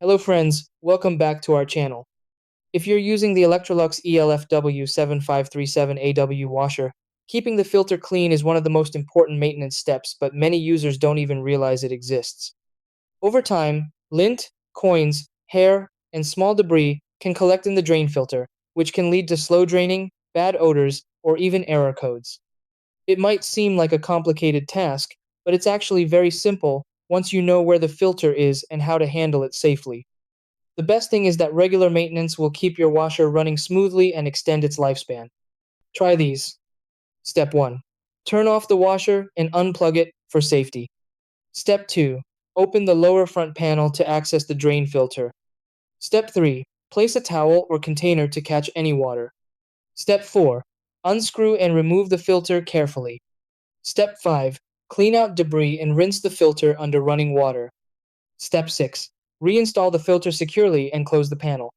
Hello friends, welcome back to our channel. If you're using the Electrolux ELFW7537AW washer, keeping the filter clean is one of the most important maintenance steps, but many users don't even realize it exists. Over time, lint, coins, hair, and small debris can collect in the drain filter, which can lead to slow draining, bad odors, or even error codes. It might seem like a complicated task, but it's actually very simple once you know where the filter is and how to handle it safely. The best thing is that regular maintenance will keep your washer running smoothly and extend its lifespan. Try these. Step 1. Turn off the washer and unplug it for safety. Step 2. Open the lower front panel to access the drain filter. Step 3. Place a towel or container to catch any water. Step 4. Unscrew and remove the filter carefully. Step 5. Clean out debris and rinse the filter under running water. Step 6. Reinstall the filter securely and close the panel.